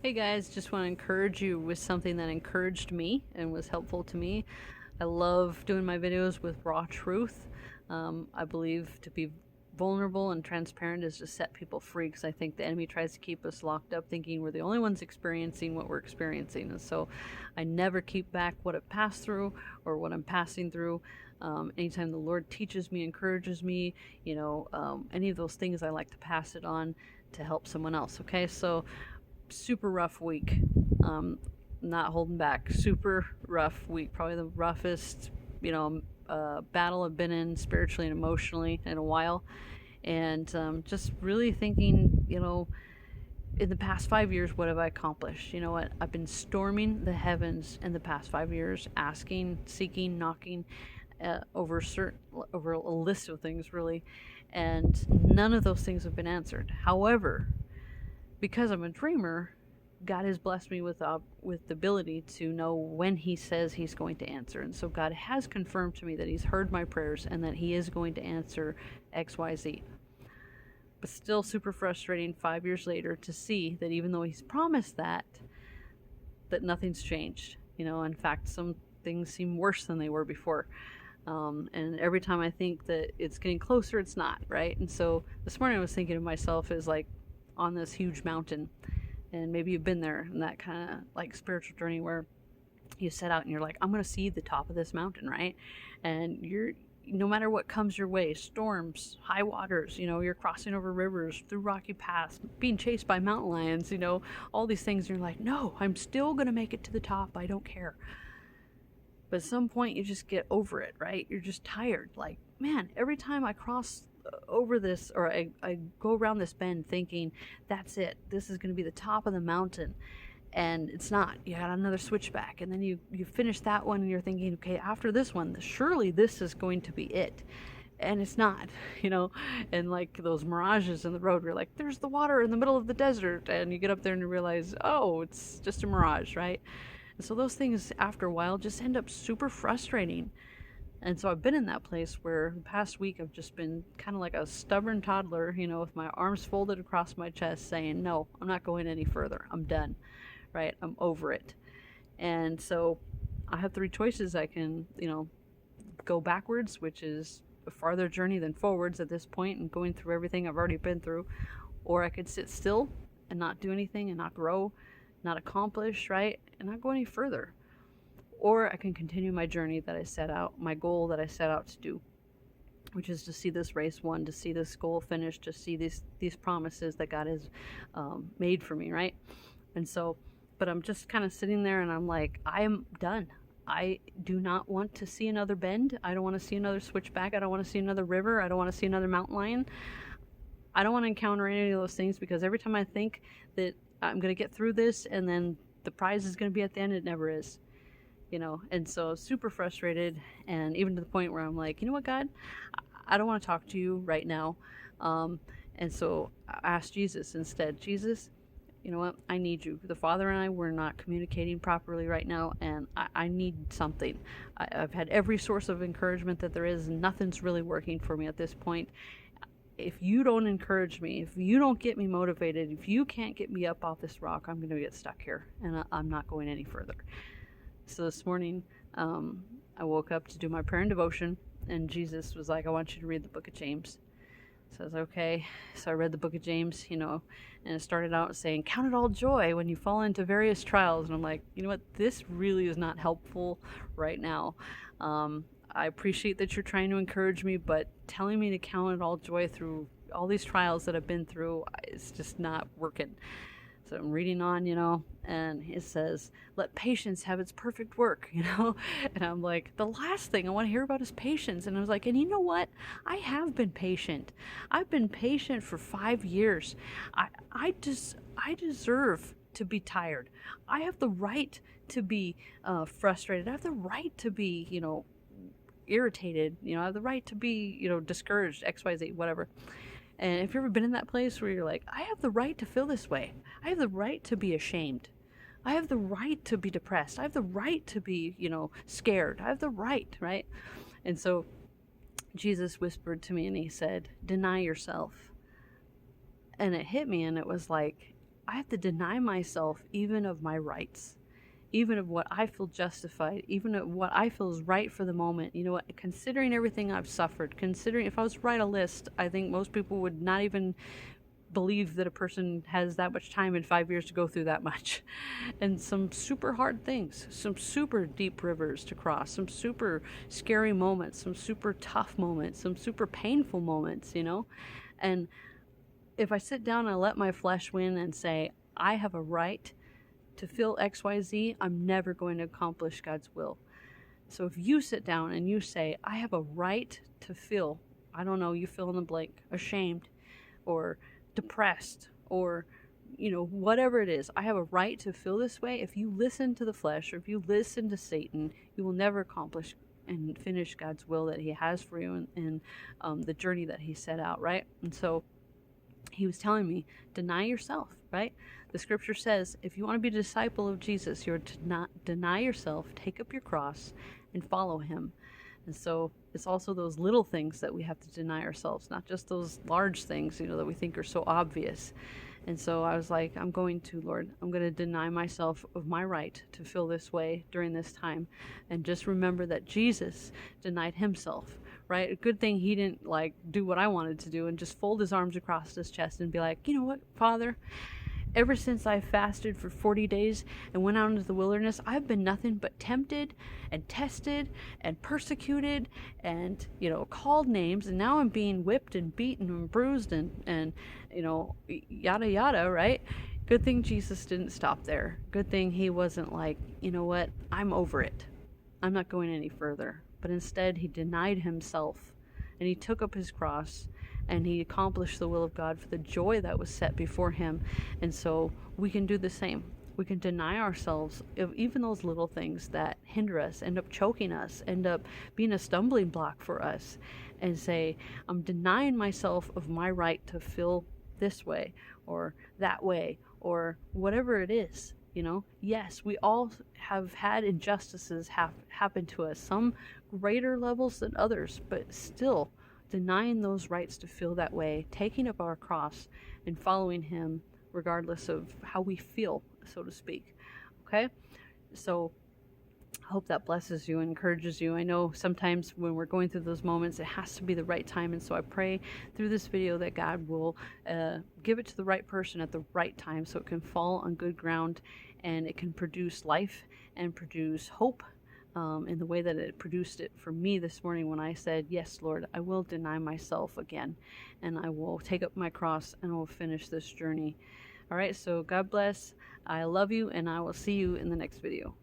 Hey guys, just want to encourage you with something that encouraged me and was helpful to me. I love doing my videos with raw truth. I believe to be vulnerable and transparent is to set people free because I think the enemy tries to keep us locked up thinking we're the only ones experiencing what we're experiencing. And so I never keep back what I've passed through or what I'm passing through. Anytime the Lord teaches me, encourages me, any of those things, I like to pass it on to help someone else. Okay, so super rough week. Um, Not holding back. Super rough week. Probably the roughest, battle I've been in spiritually and emotionally in a while. And just really thinking, in the past 5 years, what have I accomplished? You know what? I've been storming the heavens in the past 5 years, asking, seeking, knocking over a list of things, really, and none of those things have been answered. However, because I'm a dreamer, God has blessed me with the ability to know when He says He's going to answer, and so God has confirmed to me that He's heard my prayers and that He is going to answer X, Y, Z. But still, super frustrating 5 years later to see that even though He's promised that nothing's changed. In fact, some things seem worse than they were before. And every time I think that it's getting closer, it's not, right? And so this morning I was thinking of myself as like on this huge mountain, and maybe you've been there in that kind of like spiritual journey where you set out and you're like, I'm going to see the top of this mountain, right? And you're, no matter what comes your way, storms, high waters, you're crossing over rivers, through rocky paths, being chased by mountain lions, all these things. You're like, no, I'm still going to make it to the top. I don't care. But at some point you just get over it, right? You're just tired. Like, man, every time I cross over this, or I go around this bend thinking, that's it. This is going to be the top of the mountain. And it's not. You got another switchback. And then you finish that one and you're thinking, okay, after this one, surely this is going to be it. And it's not, and like those mirages in the road, you're like, there's the water in the middle of the desert. And you get up there and you realize, oh, it's just a mirage, right? And so those things after a while just end up super frustrating. And so I've been in that place where the past week I've just been kind of like a stubborn toddler, with my arms folded across my chest saying, no, I'm not going any further. I'm done, right? I'm over it. And so I have three choices. I can, go backwards, which is a farther journey than forwards at this point and going through everything I've already been through. Or I could sit still and not do anything and not grow, not accomplish, right? And not go any further. Or I can continue my journey that I set out, my goal that I set out to do, which is to see this race won, to see this goal finished, to see these promises that God has made for me, right? And so, but I'm just kind of sitting there and I'm like, I am done. I do not want to see another bend. I don't want to see another switchback. I don't want to see another river. I don't want to see another mountain lion. I don't want to encounter any of those things, because every time I think that I'm going to get through this and then the prize is going to be at the end, it never is. And so super frustrated, and even to the point where I'm like, you know what, God, I don't want to talk to you right now. And so I asked Jesus instead. Jesus, you know what, I need you. The Father and I were not communicating properly right now, and I need something. I've had every source of encouragement that there is, and nothing's really working for me at this point. If you don't encourage me, if you don't get me motivated, if you can't get me up off this rock, I'm going to get stuck here, and I'm not going any further. So this morning, I woke up to do my prayer and devotion, and Jesus was like, I want you to read the book of James. So I was okay. So I read the book of James, and it started out saying, count it all joy when you fall into various trials. And I'm like, you know what? This really is not helpful right now. I appreciate that you're trying to encourage me, but telling me to count it all joy through all these trials that I've been through, it's just not working. So I'm reading on, and it says, let patience have its perfect work, And I'm like, the last thing I want to hear about is patience. And I was like, and you know what? I have been patient. I've been patient for 5 years. I deserve to be tired. I have the right to be frustrated. I have the right to be, irritated. I have the right to be, discouraged, XYZ, whatever. And if you've ever been in that place where you're like, I have the right to feel this way. I have the right to be ashamed. I have the right to be depressed. I have the right to be, scared. I have the right? And so Jesus whispered to me and he said, deny yourself. And it hit me, and it was like, I have to deny myself even of my rights, even of what I feel justified, even of what I feel is right for the moment. You know what? Considering everything I've suffered, considering if I was to write a list, I think most people would not even believe that a person has that much time in 5 years to go through that much. And some super hard things, some super deep rivers to cross, some super scary moments, some super tough moments, some super painful moments, you know? And if I sit down and let my flesh win and say, I have a right to feel XYZ, I'm never going to accomplish God's will. So if you sit down and you say, I have a right to feel, I don't know, you fill in the blank, ashamed or depressed or, you know, whatever it is, I have a right to feel this way. If you listen to the flesh or if you listen to Satan, you will never accomplish and finish God's will that he has for you and the journey that he set out, right? And so he was telling me, deny yourself, right? The scripture says, if you want to be a disciple of Jesus, you're to not deny yourself, take up your cross, and follow him. And so it's also those little things that we have to deny ourselves, not just those large things, you know, that we think are so obvious. And so I was like, I'm going to, Lord, I'm going to deny myself of my right to feel this way during this time. And just remember that Jesus denied himself, right? A good thing he didn't like do what I wanted to do and just fold his arms across his chest and be like, you know what, Father, ever since I fasted for 40 days and went out into the wilderness, I've been nothing but tempted and tested and persecuted and, you know, called names. And now I'm being whipped and beaten and bruised and you know, yada, yada, right? Good thing Jesus didn't stop there. Good thing he wasn't like, you know what, I'm over it. I'm not going any further. But instead, he denied himself and he took up his cross and he accomplished the will of God for the joy that was set before him. And so we can do the same. We can deny ourselves of even those little things that hinder us, end up choking us, end up being a stumbling block for us, and say, I'm denying myself of my right to feel this way or that way or whatever it is. You know, yes, we all have had injustices happen to us, some greater levels than others, but still denying those rights to feel that way, taking up our cross and following him regardless of how we feel, so to speak. Okay? So I hope that blesses you and encourages you. I know sometimes when we're going through those moments, it has to be the right time. And so I pray through this video that God will give it to the right person at the right time so it can fall on good ground and it can produce life and produce hope in the way that it produced it for me this morning when I said, yes, Lord, I will deny myself again and I will take up my cross and I will finish this journey. All right, so God bless. I love you and I will see you in the next video.